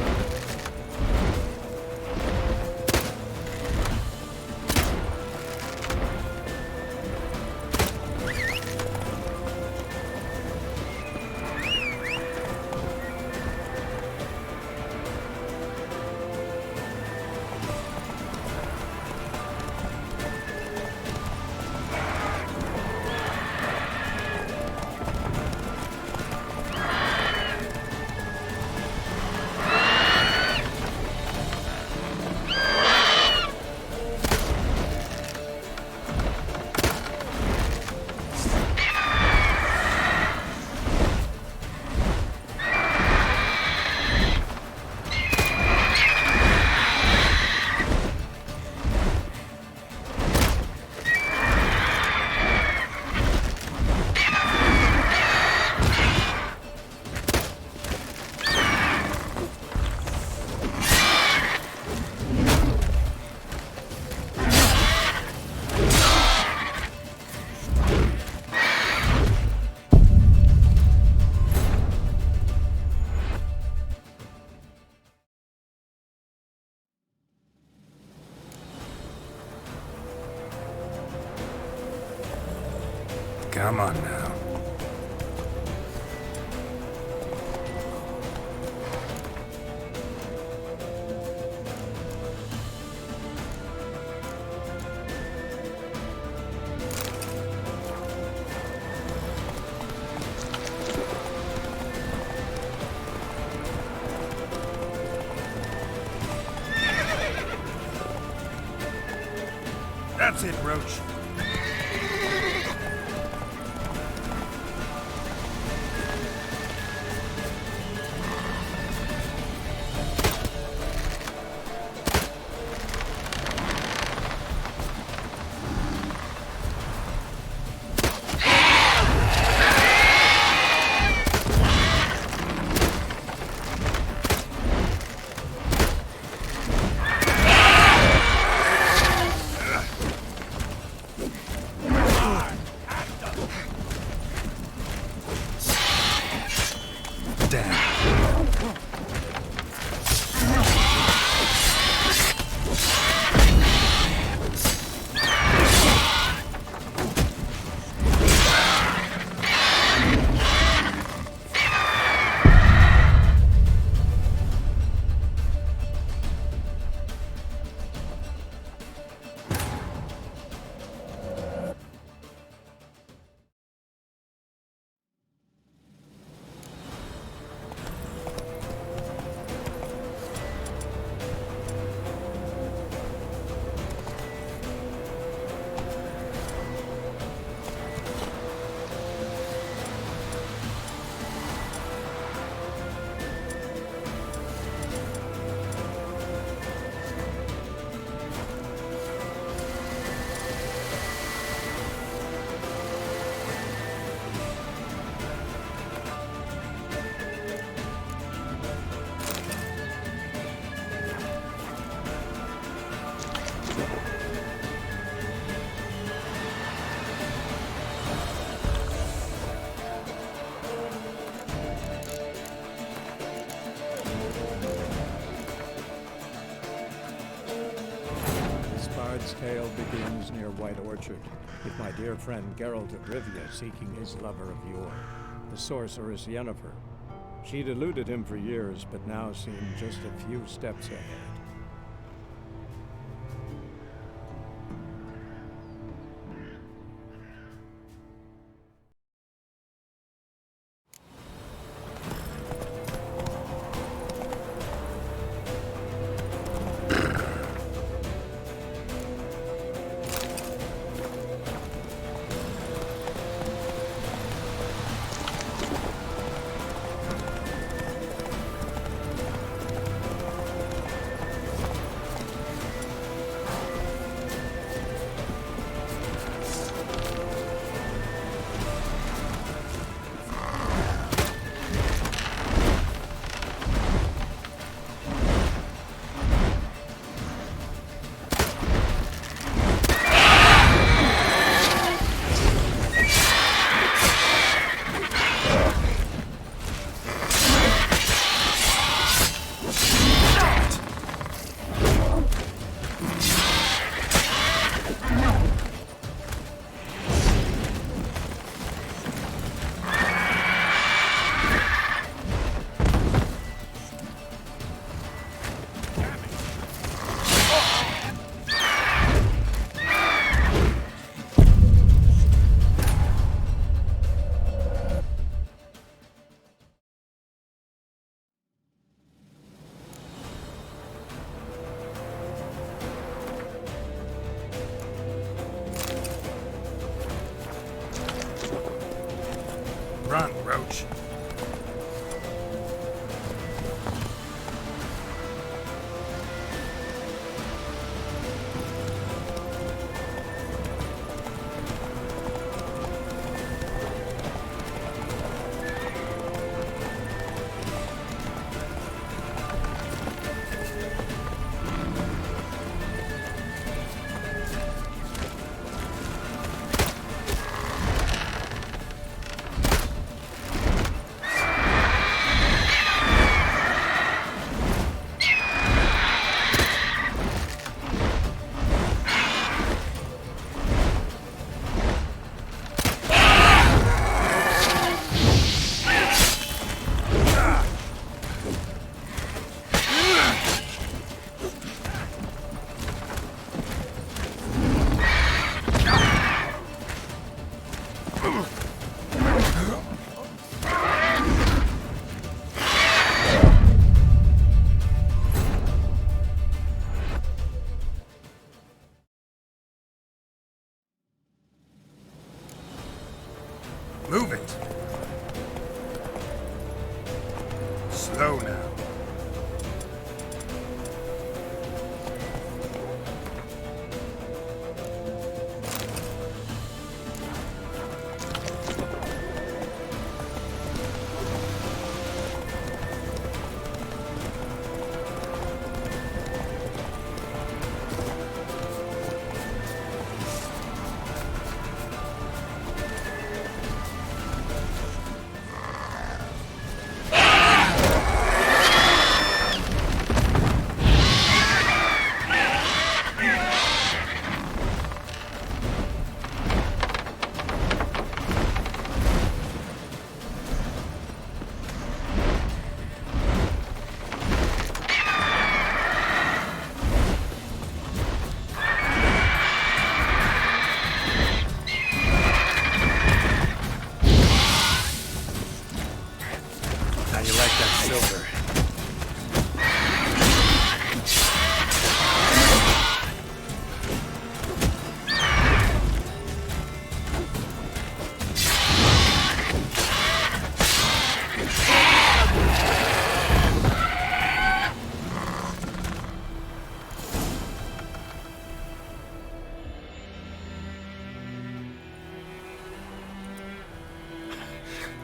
Come on now. That's it, Roach. Bard's tale begins near White Orchard, with my dear friend Geralt of Rivia seeking his lover of yore, the sorceress Yennefer. She'd eluded him for years, but now seemed just a few steps ahead. Move it. Slow now.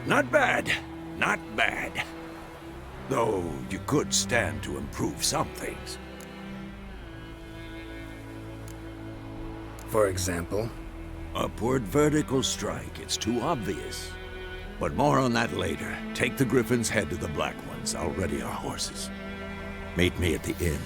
Not bad. Not bad. Though you could stand to improve some things. For example? Upward vertical strike. It's too obvious. But more on that later. Take the Griffin's head to the Black Ones. I'll ready our horses. Meet me at the inn.